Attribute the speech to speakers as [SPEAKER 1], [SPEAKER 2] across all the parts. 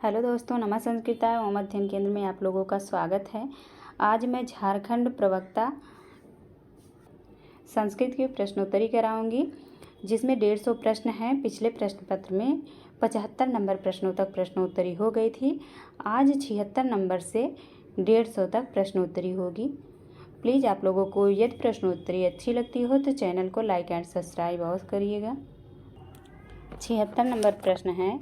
[SPEAKER 1] Hello दोस्तों, नमः संस्कृताय ओम अध्ययन केंद्र में आप लोगों का स्वागत है। आज मैं झारखंड प्रवक्ता संस्कृत की प्रश्नोत्तरी कराऊंगी, जिसमें 150 प्रश्न हैं। पिछले प्रश्न पत्र में 75 नंबर प्रश्नों तक प्रश्नोत्तरी हो गई थी। आज 76 नंबर से 150 तक प्रश्नोत्तरी होगी। प्लीज़ आप लोगों को यदि प्रश्नोत्तरी अच्छी लगती हो तो चैनल को लाइक एंड सब्सक्राइब अवश्य करिएगा। 76 नंबर प्रश्न है,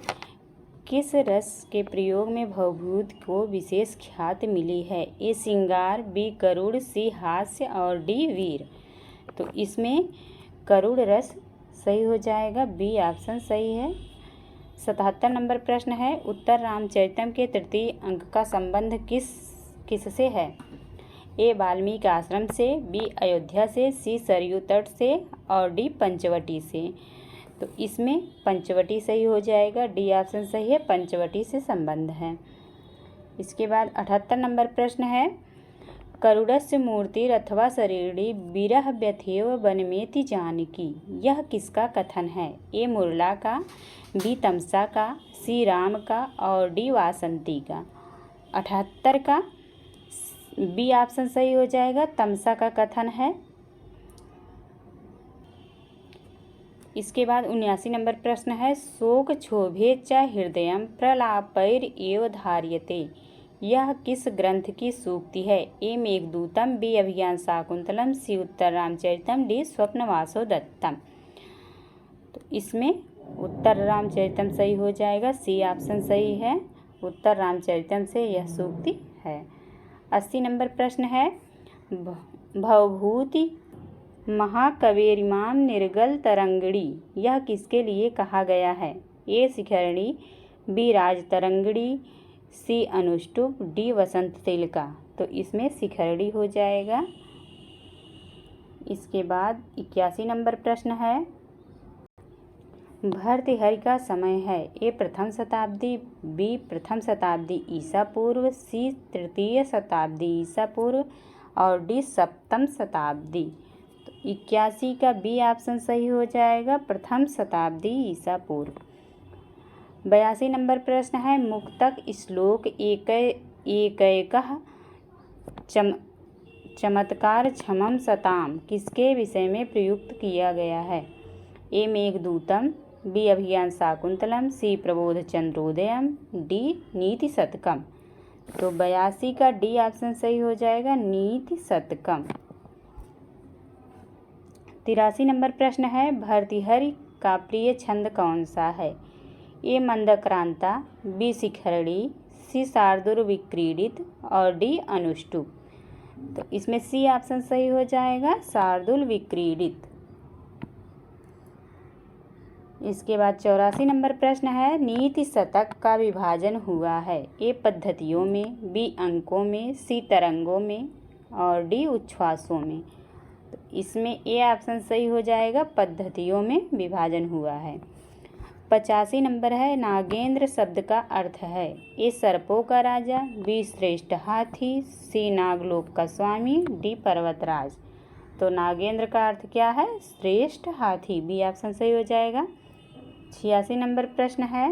[SPEAKER 1] किस रस के प्रयोग में भवभूति को विशेष ख्याति मिली है? ए श्रृंगार, बी करुण, सी हास्य और डी वीर। तो इसमें करुण रस सही हो जाएगा, बी ऑप्शन सही है। 77 नंबर प्रश्न है, उत्तर रामचरितम के तृतीय अंक का संबंध किससे है? ए वाल्मीकि आश्रम से, बी अयोध्या से, सी सरयू तट से और डी पंचवटी से। तो इसमें पंचवटी सही हो जाएगा, डी ऑप्शन सही है, पंचवटी से संबंध है। इसके बाद 78 नंबर प्रश्न है, करुणस्य मूर्तिर् अथवा शरीरी विरह व्यथेव वनमेति जानकी, यह किसका कथन है? ए मुरला का, बी तमसा का, सी राम का और डी वासंती का। 78 का बी ऑप्शन सही हो जाएगा, तमसा का कथन है। इसके बाद 79 नंबर प्रश्न है, शोक क्षोभे च हृदयं प्रलापैर एव धार्यते, यह किस ग्रंथ की सूक्ति है? ए मेघदूतम, बी अभिज्ञान शाकुंतलम, सी उत्तर रामचरितम, डी स्वप्नवासो दत्तम। तो इसमें उत्तर रामचरितम सही हो जाएगा, सी ऑप्शन सही है, उत्तर रामचरितम से यह सूक्ति है। 80 नंबर प्रश्न है, भवभूति महाकवेरिमाम निर्गल तरंगड़ी, यह किसके लिए कहा गया है? ए शिखरणी, बी राज तरंगड़ी, सी अनुष्टुप, डी वसंत तिलका। तो इसमें शिखरणी हो जाएगा। इसके बाद 81 नंबर प्रश्न है, भर्तृहरि का समय है? ए प्रथम शताब्दी, बी प्रथम शताब्दी ईसा पूर्व, सी तृतीय शताब्दी ईसा पूर्व और डी सप्तम शताब्दी। 81 का बी ऑप्शन सही हो जाएगा, प्रथम शताब्दी ईसा पूर्व। 82 नंबर प्रश्न है, मुक्तक श्लोक एकैकः चमत्कार क्षमं सताम किसके विषय में प्रयुक्त किया गया है? ए मेघदूतम, बी अभिज्ञान शाकुंतलम, सी प्रबोध चंद्रोदयम, डी नीति शतकम। तो 82 का डी ऑप्शन सही हो जाएगा, नीति शतकम। 83 नंबर प्रश्न है, भर्तृहरि का प्रिय छंद कौन सा है? ए मंदक्रांता, बी शिखरणी, सी शार्दूल विक्रीडित और डी अनुष्टुप। तो इसमें सी ऑप्शन सही हो जाएगा, शार्दूल विक्रीडित। इसके बाद 84 नंबर प्रश्न है, नीति शतक का विभाजन हुआ है? ए पद्धतियों में, बी अंकों में, सी तरंगों में और डी उच्छ्वासों में। तो इसमें ए ऑप्शन सही हो जाएगा, पद्धतियों में विभाजन हुआ है। 85 नंबर है, नागेंद्र शब्द का अर्थ है? ए सर्पों का राजा, बी श्रेष्ठ हाथी, सी नागलोक का स्वामी, डी पर्वतराज। तो नागेंद्र का अर्थ क्या है? श्रेष्ठ हाथी, बी ऑप्शन सही हो जाएगा। 86 नंबर प्रश्न है,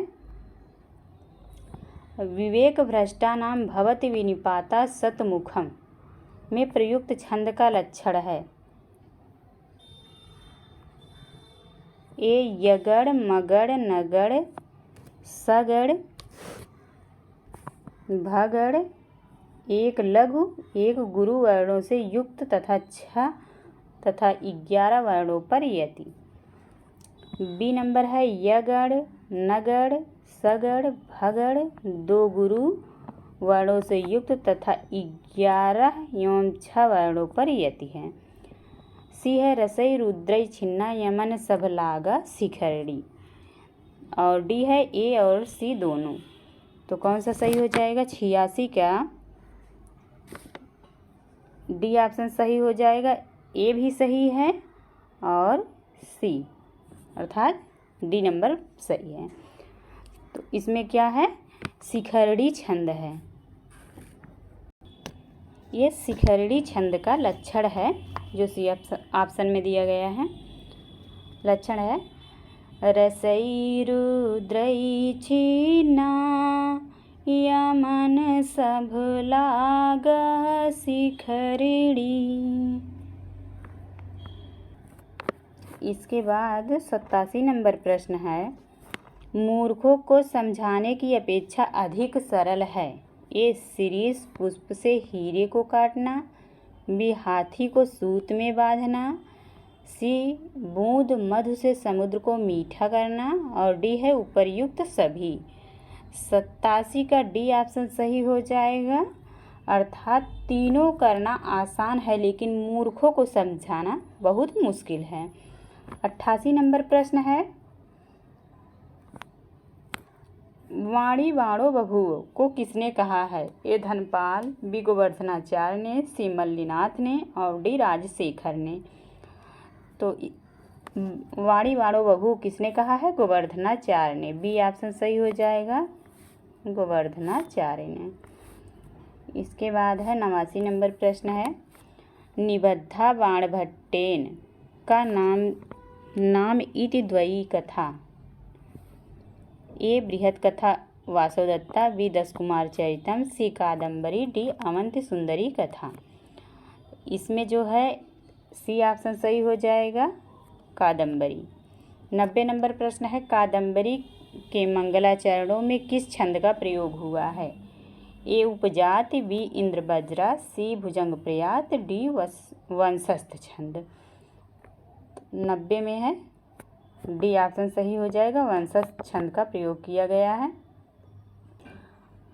[SPEAKER 1] विवेक भ्रष्टा नाम भवति विनिपाता शतमुखम में प्रयुक्त छंद का लक्षण है? ए यगड़, मगड़, नगड़, सगड़, भगड़, एक लघु एक गुरु वर्णों से युक्त तथा 6 तथा 11 वर्णों पर यति। बी नंबर है, यगड़, नगड़, सगड़, भगड़ 2 गुरु वर्णों से युक्त तथा 11 एवं 6 वर्णों पर यति है। सी है, रसई रुद्रई छिन्ना यमन सबलागा शिखरणी और डी है ए और सी दोनों। तो कौन सा सही हो जाएगा? 86 का डी ऑप्शन सही हो जाएगा, ए भी सही है और सी अर्थात डी नंबर सही है। तो इसमें क्या है? शिखरणी छंद है। ये शिखरणी छंद का लक्षण है जो सी ऑप्शन में दिया गया है। लक्षण है, रसई रुद्रई छिन्ना मन सब लागह शिखरिणी। इसके बाद 87 नंबर प्रश्न है, मूर्खों को समझाने की अपेक्षा अधिक सरल है। ए शिरीष पुष्प से हीरे को काटना, बी हाथी को सूत में बांधना, सी बूंद मधु से समुद्र को मीठा करना, और डी है उपर्युक्त सभी। 87 का डी ऑप्शन सही हो जाएगा। अर्थात तीनों करना आसान है लेकिन मूर्खों को समझाना बहुत मुश्किल है। 88 नंबर प्रश्न है, वाणी वाणो बभूव को किसने कहा है? ए धनपाल, बी गोवर्धनाचार्य ने, सी मल्लिनाथ ने, और डी राजशेखर ने। तो वाणी वाणो बभूव किसने कहा है? गोवर्धनाचार्य ने। बी ऑप्शन सही हो जाएगा, गोवर्धनाचार्य ने। इसके बाद है 89 नंबर प्रश्न है, निबद्धा बाणभट्टेन का नाम इति द्वयी कथा। ए बृहत कथा वासवदत्ता, बी दस कुमार चरितम, सी कादम्बरी, डी अवंति सुंदरी कथा। इसमें जो है सी ऑप्शन सही हो जाएगा, कादम्बरी। 90 नंबर प्रश्न है, कादम्बरी के मंगलाचरणों में किस छंद का प्रयोग हुआ है? ए उपजात, बी इंद्रवज्रा, सी भुजंग प्रयात, डी वंशस्थ छंद। 90 में है डी ऑप्शन सही हो जाएगा, वंशस्थ छंद का प्रयोग किया गया है।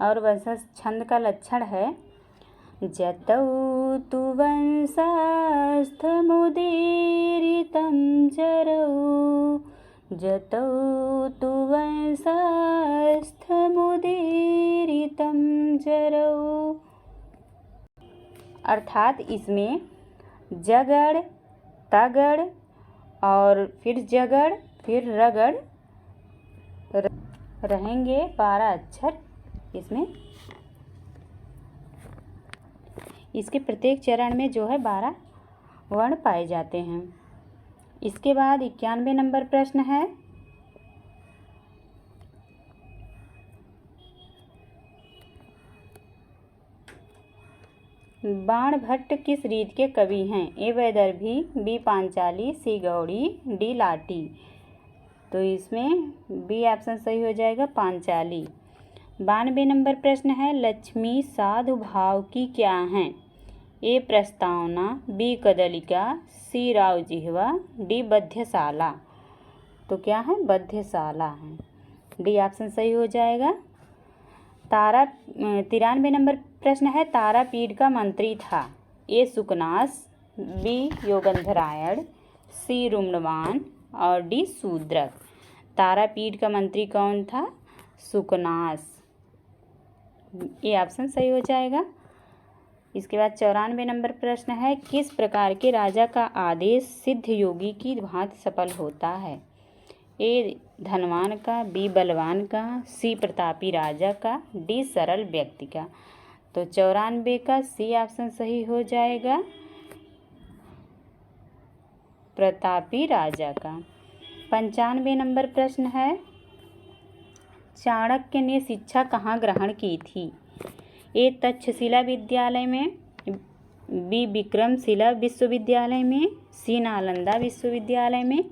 [SPEAKER 1] और वंशस्थ छंद का लक्षण है, जतौ तु वंशस्थ मुदीरितं जरौ, जतौ तु वंशस्थ मुदीरितं जरौ। अर्थात इसमें जगड़, तगड़ और फिर जगड़ फिर रगड़ रहेंगे 12 अक्षर इसमें। इसके प्रत्येक चरण में जो है 12 वर्ण पाए जाते हैं। इसके बाद 91 नंबर प्रश्न है, बाणभट्ट किस रीत के कवि हैं? ए वैदर्भी, बी पांचाली, सी गौड़ी, डी लाटी। तो इसमें बी ऑप्शन सही हो जाएगा, पांचाली। 92 नंबर प्रश्न है, लक्ष्मी साधु भाव की क्या हैं? ए प्रस्तावना, बी कदलिका, सी राव जिह्वा, डी बध्यशाला। तो क्या है? बध्यशाला है। डी ऑप्शन सही हो जाएगा। 93 नंबर प्रश्न है, तारापीठ का मंत्री था? ए सुकनास, बी योगंधरायण, सी रुम्णवान, और डी शूद्रक। तारापीठ का मंत्री कौन था? सुकनास। ये ऑप्शन सही हो जाएगा। इसके बाद 94 नंबर प्रश्न है, किस प्रकार के राजा का आदेश सिद्ध योगी की भांति सफल होता है? ए धनवान का, बी बलवान का, सी प्रतापी राजा का, डी सरल व्यक्ति का। तो 94 का सी ऑप्शन सही हो जाएगा, प्रतापी राजा का। 95 नंबर प्रश्न है, चाणक्य ने शिक्षा कहाँ ग्रहण की थी? ए तक्षशिला विद्यालय में, बी विक्रमशिला विश्वविद्यालय में, सी नालंदा विश्वविद्यालय में,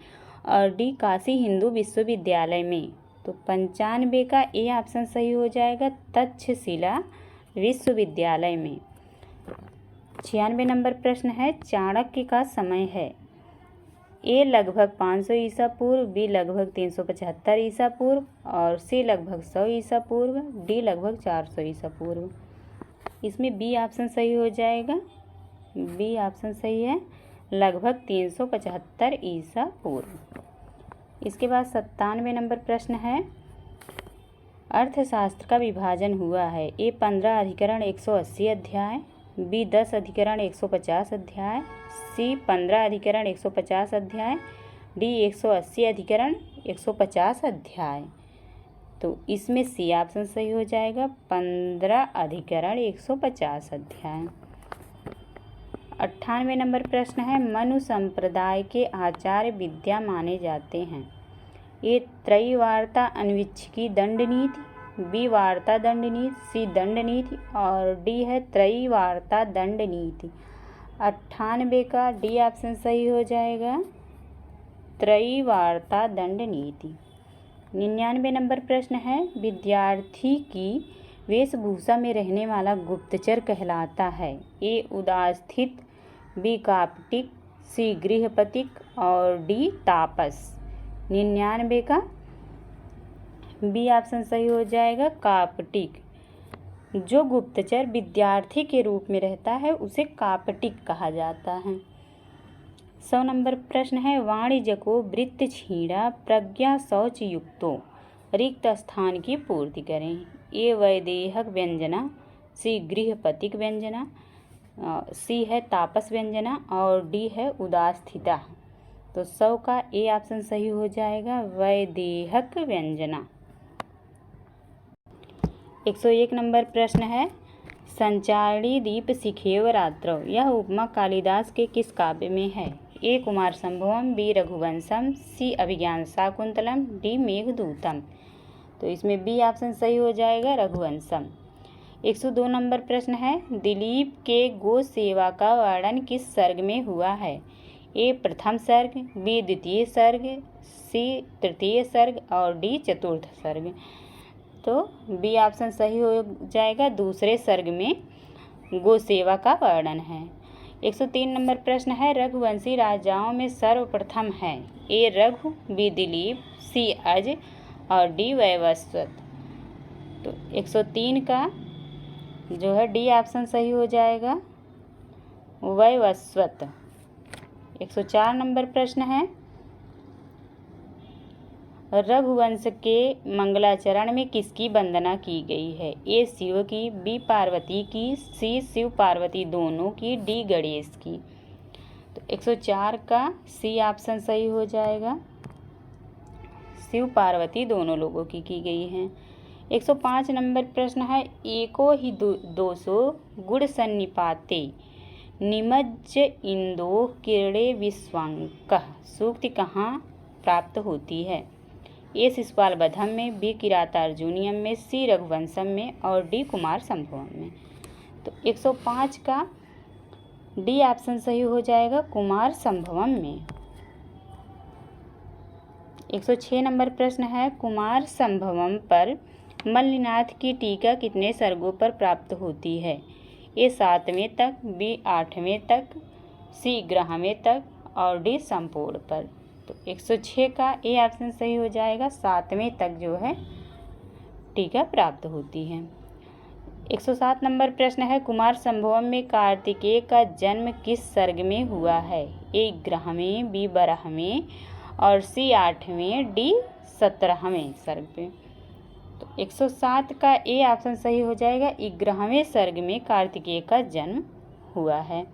[SPEAKER 1] और डी काशी हिंदू विश्वविद्यालय में। तो 95 का ए ऑप्शन सही हो जाएगा, तक्षशिला विश्वविद्यालय में। 96 नंबर प्रश्न है, चाणक्य का समय है? ए लगभग 500 ईसा पूर्व, बी लगभग 375 ईसा पूर्व, और सी लगभग 100 ईसा पूर्व, डी लगभग 400 ईसा पूर्व। इसमें बी ऑप्शन सही हो जाएगा, बी ऑप्शन सही है, लगभग 375 ईसा पूर्व। इसके बाद 97 नंबर प्रश्न है, अर्थशास्त्र का विभाजन हुआ है? ए 15 अधिकरण 180 अध्याय, बी 10 अधिकरण 150 अध्याय, सी 15 अधिकरण 150 अध्याय, डी 180 अधिकरण 150 अध्याय। तो इसमें सी ऑप्शन सही हो जाएगा, 15 अधिकरण 150 अध्याय। 98 नंबर प्रश्न है, मनु संप्रदाय के आचार्य विद्या माने जाते हैं? ए त्रयी वार्ता अन्वीक्षिकी दंड नीति, बी वार्ता दंड नीति, सी दंड नीति और डी है त्रयी वार्ता दंड नीति। 98 का डी ऑप्शन सही हो जाएगा, त्रयी वार्ता दंड नीति। 99 नंबर प्रश्न है, विद्यार्थी की वेशभूषा में रहने वाला गुप्तचर कहलाता है। ए उदास्थित, बी कापटिक, सी गृहपतिक और डी तापस। 99 का बी ऑप्शन सही हो जाएगा, कापटिक। जो गुप्तचर विद्यार्थी के रूप में रहता है उसे कापटिक कहा जाता है। 100 नंबर प्रश्न है, वाणिज्य को वृत्त छीड़ा प्रज्ञा शौच युक्तो रिक्त स्थान की पूर्ति करें। ए वैदेहक व्यंजना, सी गृहपतिक व्यंजना, सी है तापस व्यंजना और डी है उदास्थिता। तो 100 का ए ऑप्शन सही हो जाएगा, वैदेहक व्यंजना। 101 नंबर प्रश्न है, संचारिणी दीप शिखेव रात्रौ, यह उपमा कालिदास के किस काव्य में है। ए कुमार संभवम, बी रघुवंशम, सी अभिज्ञान शाकुंतलम, डी मेघदूतम। तो इसमें बी ऑप्शन सही हो जाएगा, रघुवंशम। 102 नंबर प्रश्न है, दिलीप के गो सेवा का वर्णन किस सर्ग में हुआ है। ए प्रथम सर्ग, बी द्वितीय सर्ग, सी तृतीय सर्ग और डी चतुर्थ सर्ग। तो बी ऑप्शन सही हो जाएगा, दूसरे सर्ग में गो सेवा का वर्णन है। 103 नंबर प्रश्न है, रघुवंशी राजाओं में सर्वप्रथम है। ए रघु, बी दिलीप, सी अज और डी वैवस्वत। तो 103 का जो है डी ऑप्शन सही हो जाएगा, वैवस्वत। 104 नंबर प्रश्न है, रघुवंश के मंगलाचरण में किसकी वंदना की गई है। ए शिव की, बी पार्वती की, सी शिव पार्वती दोनों की, डी गणेश की। तो 104 का सी ऑप्शन सही हो जाएगा, शिव पार्वती दोनों लोगों की गई हैं। 105 नंबर प्रश्न है, एको ही दोषो गुण सन्निपाते निमज्ज इंदो किरणे विश्वांक सूक्ति कहाँ प्राप्त होती है। ए शिशुपाल बधम में, बी किरातार्जुनीयम में, सी रघुवंशम में और डी कुमार संभवम में। तो 105 का डी ऑप्शन सही हो जाएगा, कुमार संभवम में। 106 नंबर प्रश्न है, कुमार संभवम पर मल्लिनाथ की टीका कितने सर्गों पर प्राप्त होती है। ए 7वें तक, बी 8वें तक, सी 11वें तक और डी संपूर्ण पर। तो 106 का ए ऑप्शन सही हो जाएगा, 7वें तक जो है टीका प्राप्त होती है। 107 नंबर प्रश्न है, कुमार संभवम में कार्तिकेय का जन्म किस सर्ग में हुआ है। ए 11वें, बी 12वें और सी 8वें, डी 17वें सर्ग पे। तो 107 का ए ऑप्शन सही हो जाएगा, 11वें सर्ग में कार्तिकेय का जन्म हुआ है।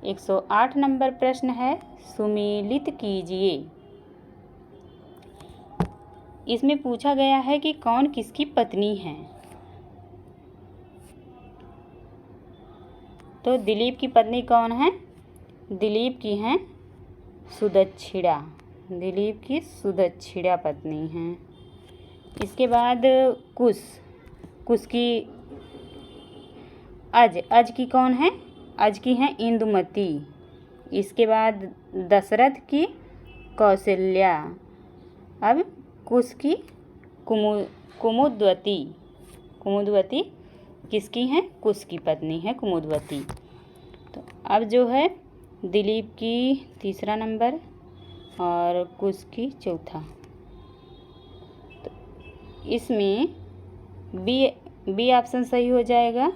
[SPEAKER 1] 108 नंबर प्रश्न है, सुमेलित कीजिए। इसमें पूछा गया है कि कौन किसकी पत्नी है। तो दिलीप की पत्नी कौन है, दिलीप की हैं सुदक्षिणा, दिलीप की सुदक्षिणा पत्नी हैं। इसके बाद कुश की अज की कौन है, अज की हैं इंदुमती। इसके बाद दशरथ की कौशल्या। अब कुश की कुमुदवती, कुमुदवती किसकी हैं, कुश की पत्नी है कुमुदवती। तो अब जो है दिलीप की तीसरा नंबर और कुश की चौथा। तो इसमें बी ऑप्शन सही हो जाएगा,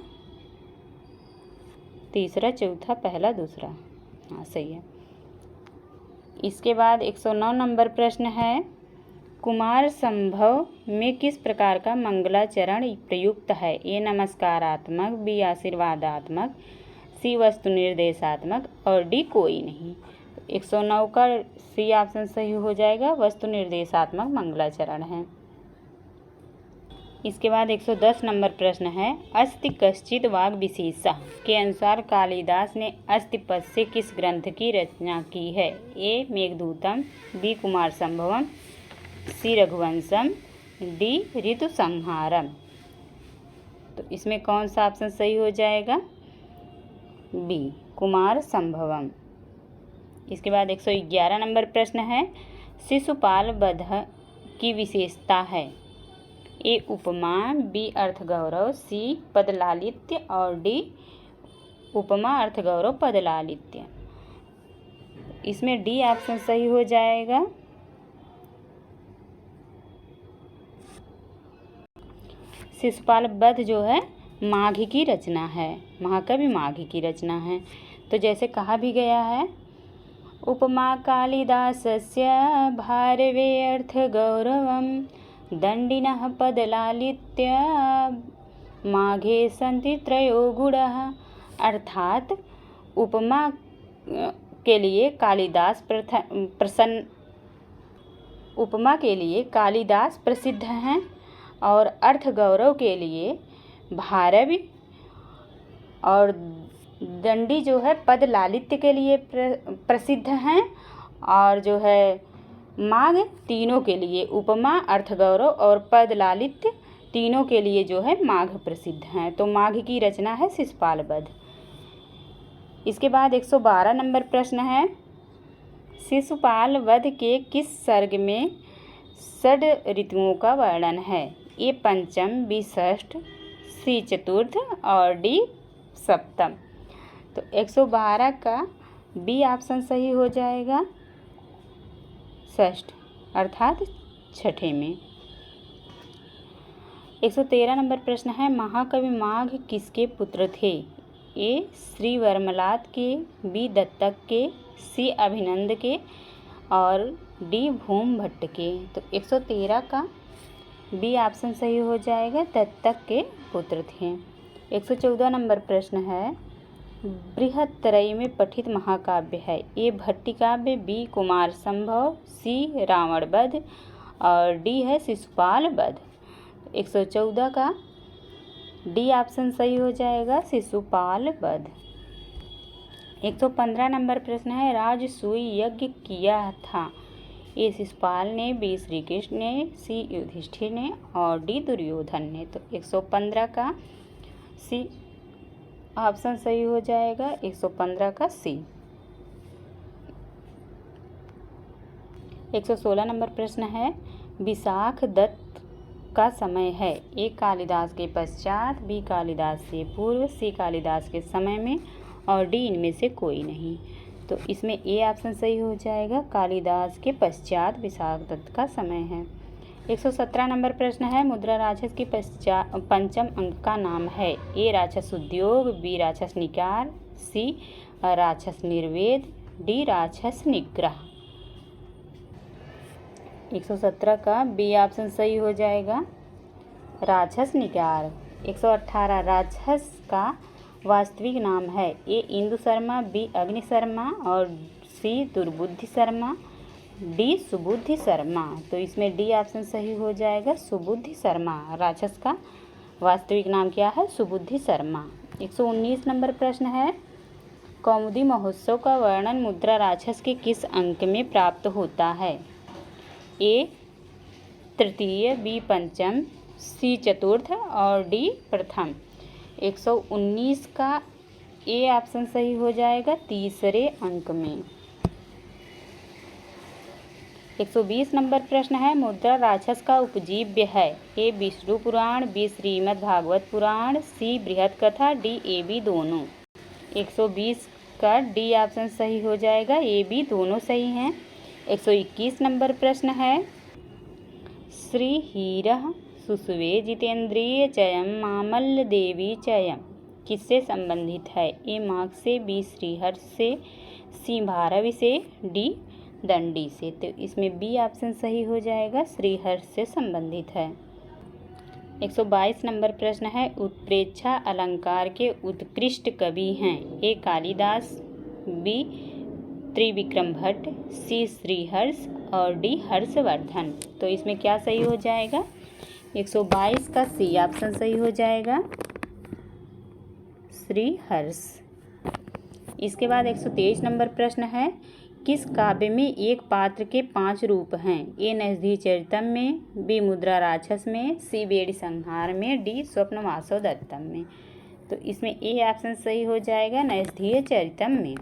[SPEAKER 1] तीसरा चौथा पहला दूसरा, हाँ सही है। इसके बाद 109 नंबर प्रश्न है, कुमार संभव में किस प्रकार का मंगलाचरण प्रयुक्त है। ए नमस्कारात्मक, बी आशीर्वादात्मक, सी वस्तु निर्देशात्मक और डी कोई नहीं। 109 का सी ऑप्शन सही हो जाएगा, वस्तु निर्देशात्मक मंगलाचरण है। इसके बाद 110 नंबर प्रश्न है, अस्ति कश्चित वाग विशेषा के अनुसार कालिदास ने अस्ति पद से किस ग्रंथ की रचना की है। ए मेघदूतम, बी कुमार संभवम, सी रघुवंशम, डी ऋतु संहारम। तो इसमें कौन सा ऑप्शन सही हो जाएगा? बी कुमार संभवम। इसके बाद 111 नंबर प्रश्न है, शिशुपाल वध की विशेषता है? ए उपमा, बी अर्थगौरव, सी पदलालित्य और डी उपमा अर्थगौरव पदलालित्य। इसमें डी ऑप्शन सही हो जाएगा। शिशुपाल वध जो है माघ की रचना है, महाकवि माघ की रचना है। तो जैसे कहा भी गया है, उपमा कालिदासस्य भारवे अर्थगौरवं दण्डिनः पदलालित्य माघे सन्ति त्रयो गुणः। अर्थात उपमा के लिए कालिदास प्रसिद्ध हैं और अर्थगौरव के लिए भारवी और दंडी जो है पद लालित्य के लिए प्रसिद्ध हैं, और जो है माघ तीनों के लिए, उपमा अर्थगौरव और पद लालित्य तीनों के लिए जो है माघ प्रसिद्ध हैं। तो माघ की रचना है शिशुपाल वध। इसके बाद 112 नंबर प्रश्न है, शिशुपाल वध के किस सर्ग में षड ऋतुओं का वर्णन है? ए पंचम, बी षष्ठ, सी चतुर्थ और डी सप्तम। तो 112 का बी ऑप्शन सही हो जाएगा, षष्ठ अर्थात छठे में। 113 नंबर प्रश्न है, महाकवि माघ किसके पुत्र थे? ए श्री वर्मलात के, बी दत्तक के, सी अभिनंद के और डी भूम भट्ट के। तो 113 का बी ऑप्शन सही हो जाएगा, दत्तक के पुत्र थे। 114 नंबर प्रश्न है, बृहत्त्रयी में पठित महाकाव्य है? ए भट्टिकाव्य, बी कुमार संभव, सी रावण वध और डी है शिशुपाल वध। 114 का डी ऑप्शन सही हो जाएगा, शिशुपाल वध। 115 नंबर प्रश्न है, राजसूय यज्ञ किया था? ए शिशुपाल ने, बी श्री कृष्ण ने, सी युधिष्ठिर ने और डी दुर्योधन ने। तो 115 का सी ऑप्शन सही हो जाएगा, 115 का सी। 116 नंबर प्रश्न है, विशाख दत्त का समय है? ए कालिदास के पश्चात, बी कालिदास से पूर्व, सी कालिदास के समय में और डी इनमें से कोई नहीं। तो इसमें ए ऑप्शन सही हो जाएगा, कालिदास के पश्चात विशाख दत्त का समय है। 117 नंबर प्रश्न है, मुद्रा राक्षस की पंचम अंक का नाम है? ए राक्षस उद्योग, बी राक्षस निकार, सी राक्षस निर्वेद, डी राक्षस निग्रह। 117 का बी ऑप्शन सही हो जाएगा, राक्षस निकार। 118 राक्षस का वास्तविक नाम है? ए इंदु शर्मा, बी अग्नि शर्मा और सी दुर्बुद्धि शर्मा, डी सुबुद्धि शर्मा। तो इसमें डी ऑप्शन सही हो जाएगा, सुबुद्धि शर्मा। राक्षस का वास्तविक नाम क्या है? सुबुद्धि शर्मा। 119 नंबर प्रश्न है, कौमुदी महोत्सव का वर्णन मुद्रा राक्षस के किस अंक में प्राप्त होता है? ए तृतीय, बी पंचम, सी चतुर्थ और डी प्रथम। 119 का ए ऑप्शन सही हो जाएगा, तीसरे अंक में। 120 नंबर प्रश्न है, मुद्रा राक्षस का उपजीव्य है? ए विष्णु पुराण, बी श्रीमद् भागवत पुराण, सी बृहत कथा, डी ए बी दोनों। 120 का डी ऑप्शन सही हो जाएगा, ए बी दोनों सही हैं। 121 नंबर प्रश्न है, श्री हीरः सुसुवे जितेंद्रिय चयम मामल्ल देवी चयम किससे संबंधित है? ए माघ से, बी श्रीहर्ष से, सी भारवी से, डी दंडी से। तो इसमें बी ऑप्शन सही हो जाएगा, श्रीहर्ष से संबंधित है। 122 नंबर प्रश्न है, उत्प्रेक्षा अलंकार के उत्कृष्ट कवि हैं? ए कालिदास, बी त्रिविक्रम भट्ट, सी श्रीहर्ष और डी हर्षवर्धन। तो इसमें क्या सही हो जाएगा? 122 का सी ऑप्शन सही हो जाएगा, श्रीहर्ष। इसके बाद 123 नंबर प्रश्न है, किस काव्य में एक पात्र के 5 रूप हैं? ए नरसिंह चरितम में, बी मुद्रा राक्षस में, सी बेड़ी संहार में, डी स्वप्न वासव दत्तम में। तो इसमें ए ऑप्शन सही हो जाएगा नरसिंह चरितम में।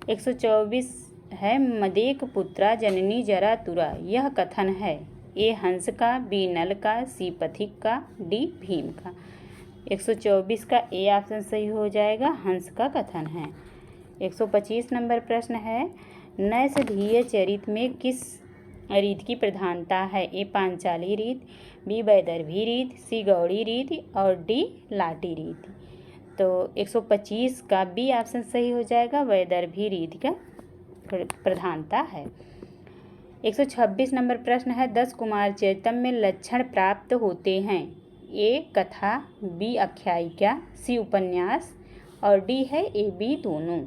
[SPEAKER 1] 124 है मदेक पुत्रा जननी जरा तुरा, यह कथन है ए हंस का, बी नल का, सी पथिक का, डी भीम का। 124 का ए ऑप्शन सही हो जाएगा, हंस का कथन है। 125 नंबर प्रश्न है नरसिंह चरित में किस रीत की प्रधानता है? ए पांचाली रीत, बी वैदर्भी रीत, सी गौड़ी रीत और डी लाटी रीत। तो 125 का बी ऑप्शन सही हो जाएगा, वैदर्भी रीत का प्रधानता है। 126 नंबर प्रश्न है 10 कुमार चरितम में लक्षण प्राप्त होते हैं? ए कथा, बी आख्यायिका, सी उपन्यास और डी है ए बी दोनों।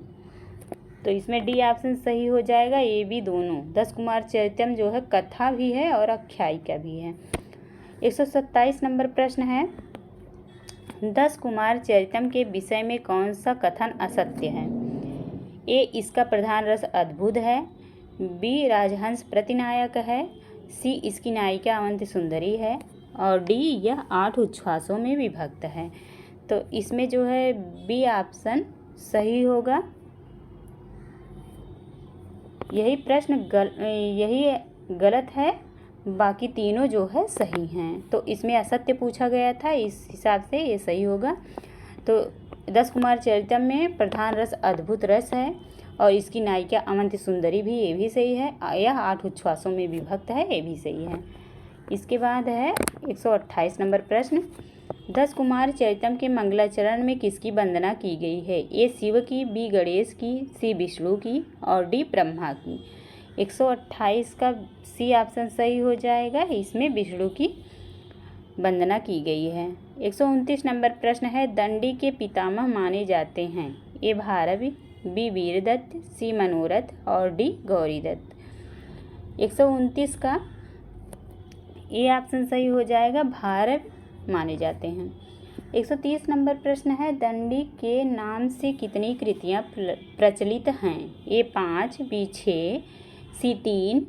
[SPEAKER 1] तो इसमें डी ऑप्शन सही हो जाएगा, ए बी दोनों। 10 कुमार चरितम जो है कथा भी है और आख्यायिका भी है। 127 नंबर प्रश्न है 10 कुमार चरितम के विषय में कौन सा कथन असत्य है? ए इसका प्रधान रस अद्भुत है, बी राजहंस प्रतिनायक है, सी इसकी नायिका अवंति सुंदरी है और डी यह 8 उच्छ्वासों में विभक्त है। तो इसमें जो है बी ऑप्शन सही होगा। यही प्रश्न यही गलत है, बाकी तीनों जो है सही हैं। तो इसमें असत्य पूछा गया था, इस हिसाब से ये सही होगा। तो 10 कुमार चरितम में प्रधान रस अद्भुत रस है और इसकी नायिका अवंति सुंदरी भी, ये भी सही है। यह 8 उच्छ्वासों में विभक्त है, ये भी सही है। इसके बाद है 128 नंबर प्रश्न 10 कुमार चरितम के मंगलाचरण में किसकी वंदना की गई है? ए शिव की, बी गणेश की, सी विष्णु की और डी ब्रह्मा की। 128 का सी ऑप्शन सही हो जाएगा, इसमें विष्णु की वंदना की गई है। 129 नंबर प्रश्न है दंडी के पितामह माने जाते हैं? ए भारवी, बी वीरदत्त, सी मनोरथ और डी गौरीदत्त। 129 का ए ऑप्शन सही हो जाएगा, भारव माने जाते हैं। 130 नंबर प्रश्न है दंडी के नाम से कितनी कृतियाँ प्रचलित हैं? ए 5, बी 6, सी 3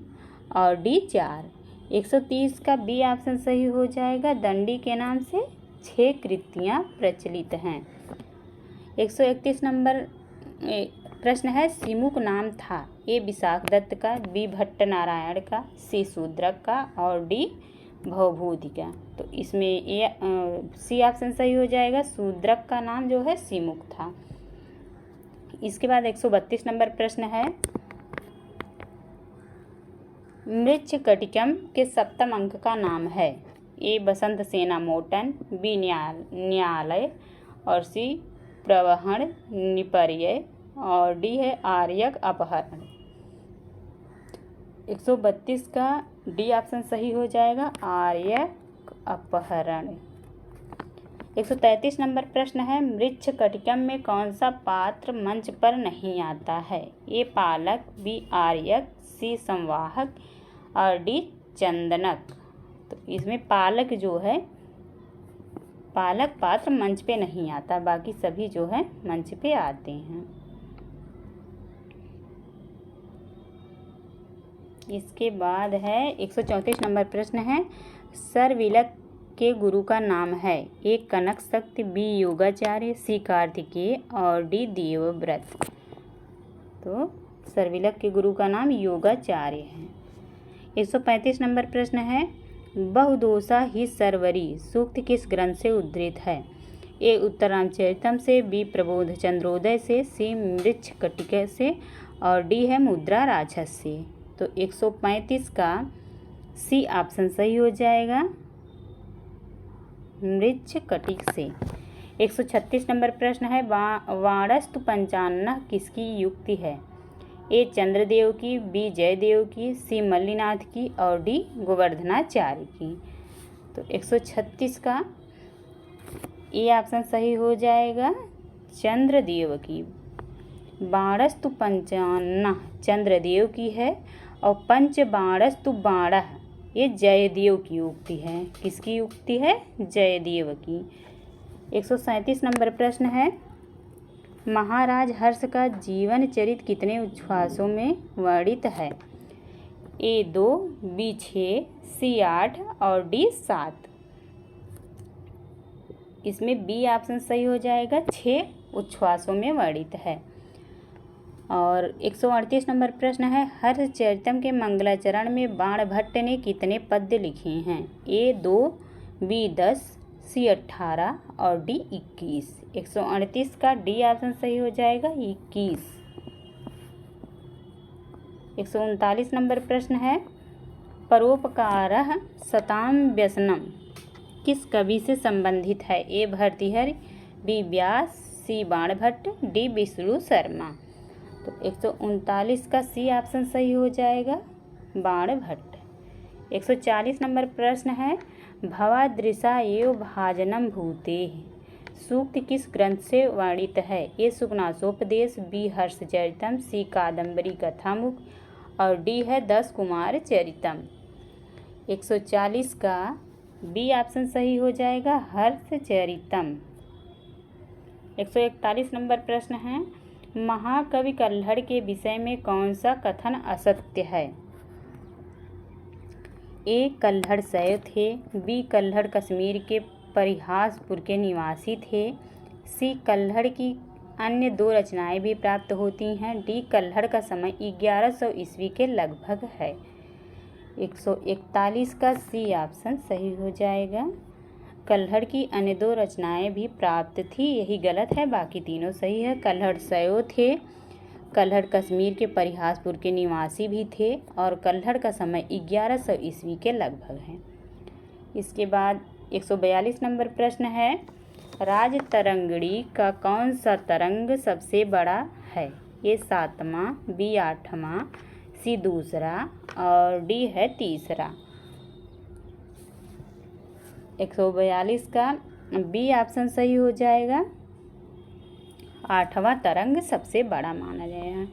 [SPEAKER 1] और डी 4। 130 का बी ऑप्शन सही हो जाएगा, दंडी के नाम से 6 कृतियाँ प्रचलित हैं। 131 नंबर प्रश्न है सिमुक नाम था? ए विशाख दत्त का, बी भट्ट नारायण का, सी शूद्रक का और डी भवभूति का। तो इसमें ए सी ऑप्शन सही हो जाएगा, शूद्रक का नाम जो है सिमुक था। इसके बाद 132 नंबर प्रश्न है मृच्छकटिकम के सप्तम अंक का नाम है? ए बसंत सेना मोटन, बी न्यायालय और सी प्रवहण निपर्य और डी है आर्यक अपहरण। 132 का डी ऑप्शन सही हो जाएगा, आर्यक अपहरण। 133 नंबर प्रश्न है मृच्छकटिकम में कौन सा पात्र मंच पर नहीं आता है? ए पालक, बी आर्यक, सी संवाहक और डी चंदनक। तो इसमें पालक जो है, पालक पात्र मंच पे नहीं आता, बाकी सभी जो है मंच पे आते हैं। इसके बाद है 134 नंबर प्रश्न है सरविलक के गुरु का नाम है? ए कनक शक्ति, बी योगाचार्य, सी कार्तिकेय और डी देवव्रत। तो सरविलक के गुरु का नाम योगाचार्य है। 135 नंबर प्रश्न है बहुदोषा ही सरवरी सूक्त किस ग्रंथ से उद्धृत है? ए उत्तरामचरितम से, बी प्रबोध चंद्रोदय से, सी मृच्छकटिक से और डी है मुद्रा राक्षस से। तो 135 का सी ऑप्शन सही हो जाएगा, मृच्छकटिक से। 136 नंबर प्रश्न है वाणस्तु पंचान्न किसकी युक्ति है? ए चंद्रदेव की, बी जयदेव की, सी मल्लिनाथ की और डी गोवर्धनाचार्य की। तो 136 का ए ऑप्शन सही हो जाएगा, चंद्रदेव की। बाणस्तु पंचान्न चंद्रदेव की है और पंच बाणस्तु बाणः ये जयदेव की उक्ति है। किसकी उक्ति है? जयदेव की। 137 नंबर प्रश्न है महाराज हर्ष का जीवन चरित्र कितने उच्छ्वासों में वर्णित है? ए 2, बी 6, सी 8 और डी 7। इसमें बी ऑप्शन सही हो जाएगा, 6 उच्छ्वासों में वर्णित है। और 138 नंबर प्रश्न है, हर्षचरितम के मंगलाचरण में बाणभट्ट ने कितने पद्य लिखे हैं? ए 2, बी 10, सी 18 और डी 21। 138 का डी ऑप्शन सही हो जाएगा, 21। 139 नंबर प्रश्न है, परोपकारः सताम व्यसनम किस कवि से संबंधित है? ए भर्तृहरि, बी व्यास, सी बाणभट्ट, डी विष्णु शर्मा। तो 139 का सी ऑप्शन सही हो जाएगा, बाणभट्ट। 140 नंबर प्रश्न है, भवादृशा एव भाजनम भूते सूक्त किस ग्रंथ से वर्णित है? ए सुकनासोपदेश, बी हर्षचरितम, सी कादम्बरी कथामुख और डी है 10 कुमार चरितम। 140 का बी ऑप्शन सही हो जाएगा, हर्षचरितम। 141 नंबर प्रश्न है, महाकवि कल्हड़ के विषय में कौन सा कथन असत्य है? ए कल्हड़ शैव थे, बी कल्हड़ कश्मीर के परिहासपुर के निवासी थे, सी कल्हड़ की अन्य 2 रचनाएं भी प्राप्त होती हैं, डी कल्हड़ का समय 1100 ईस्वी के लगभग है। 141 का सी ऑप्शन सही हो जाएगा, कल्हड़ की अन्य 2 रचनाएं भी प्राप्त थी, यही गलत है, बाकी तीनों सही है। कल्हड़ शैव थे, कल्हड़ कश्मीर के परिहासपुर के निवासी भी थे और कल्हड़ का समय 1100 ईस्वी के लगभग है। इसके बाद 142 नंबर प्रश्न है, राजतरंगिणी का कौन सा तरंग सबसे बड़ा है? ए 7वां, बी 8वां, सी 2रा और डी है 3रा। 142 का बी ऑप्शन सही हो जाएगा, 8वां तरंग सबसे बड़ा माना जाएगा।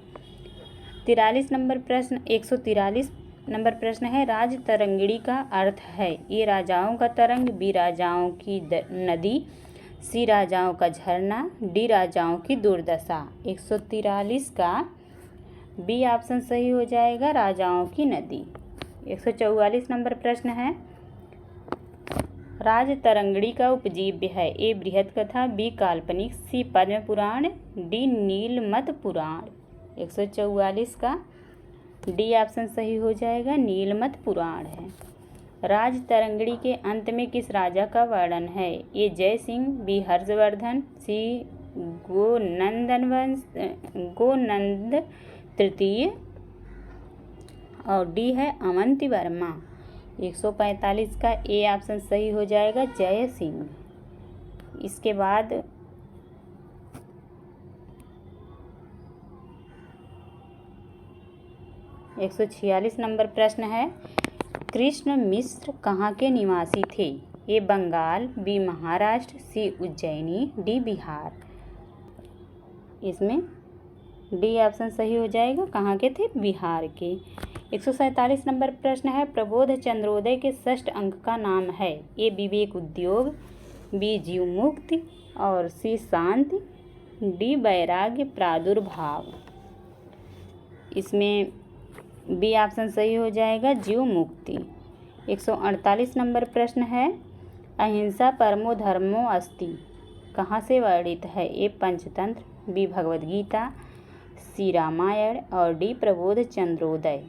[SPEAKER 1] 43 नंबर प्रश्न 143 नंबर प्रश्न है, राजतरंगिणी का अर्थ है? ए राजाओं का तरंग, बी राजाओं की नदी, सी राजाओं का झरना, डी राजाओं की दुर्दशा। 143 का बी ऑप्शन सही हो जाएगा, राजाओं की नदी। 144 नंबर प्रश्न है, राजतरंगिणी का उपजीव्य है? ए बृहत कथा, बी काल्पनिक, सी पद्म पुराण, डी नीलमत पुराण। 144 का डी ऑप्शन सही हो जाएगा, नीलमत पुराण है। राजतरंगिणी के अंत में किस राजा का वर्णन है? ए जय सिंह, बी हर्षवर्धन, सी गोनंद तृतीय और डी है अवंती वर्मा। 145 का ए ऑप्शन सही हो जाएगा, जय सिंह। इसके बाद 146 नंबर प्रश्न है, कृष्ण मिश्र कहाँ के निवासी थे? ए बंगाल, बी महाराष्ट्र, सी उज्जैनी, डी बिहार। इसमें डी ऑप्शन सही हो जाएगा, कहाँ के थे? बिहार के। 147 नंबर प्रश्न है, प्रबोध चंद्रोदय के षष्ठ अंक का नाम है? ए विवेक उद्योग, बी जीव मुक्ति और सी शांति, डी वैराग्य प्रादुर्भाव। इसमें बी ऑप्शन सही हो जाएगा, जीव मुक्ति। 148 नंबर प्रश्न है, अहिंसा परमो धर्मो अस्ति कहाँ से वर्णित है? ए पंचतंत्र, बी भगवद गीता, सी रामायण और डी प्रबोध चंद्रोदय।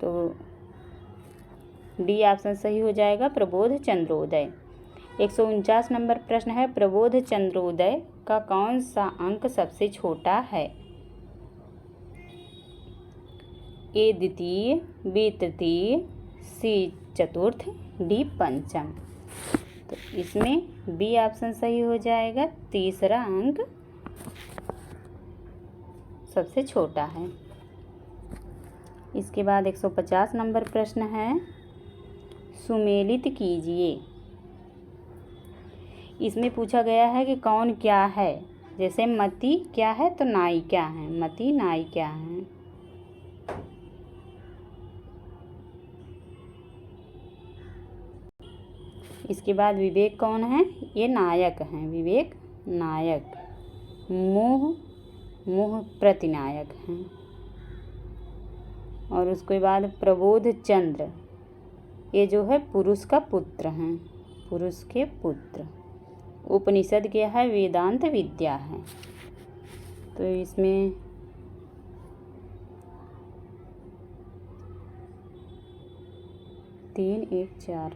[SPEAKER 1] तो डी ऑप्शन सही हो जाएगा, प्रबोध चंद्रोदय। 149 नंबर प्रश्न है, प्रबोध चंद्रोदय का कौन सा अंक सबसे छोटा है? ए द्वितीय, बी तृतीय, सी चतुर्थ, डी पंचम। तो इसमें बी ऑप्शन सही हो जाएगा, तीसरा अंक सबसे छोटा है। इसके बाद 150 नंबर प्रश्न है, सुमेलित कीजिए। इसमें पूछा गया है कि कौन क्या है, जैसे मति क्या है तो नाई क्या है, मति नाई क्या है। इसके बाद विवेक कौन है? ये नायक हैं, विवेक नायक। मोह प्रतिनायक हैं। और उसके बाद प्रबोध चंद्र, ये जो है पुरुष का पुत्र हैं, पुरुष के पुत्र। उपनिषद क्या है? वेदांत विद्या है। तो इसमें तीन एक चार,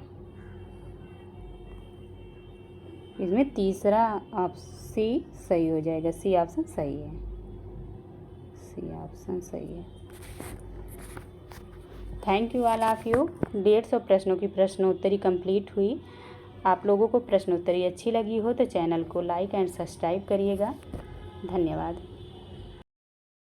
[SPEAKER 1] इसमें तीसरा सी सही हो जाएगा। सी ऑप्शन सही है, सी ऑप्शन सही है। Thank you all of you. 150 प्रश्नों की प्रश्नोत्तरी कंप्लीट हुई। आप लोगों को प्रश्नोत्तरी अच्छी लगी हो तो चैनल को लाइक एंड सब्सक्राइब करिएगा। धन्यवाद।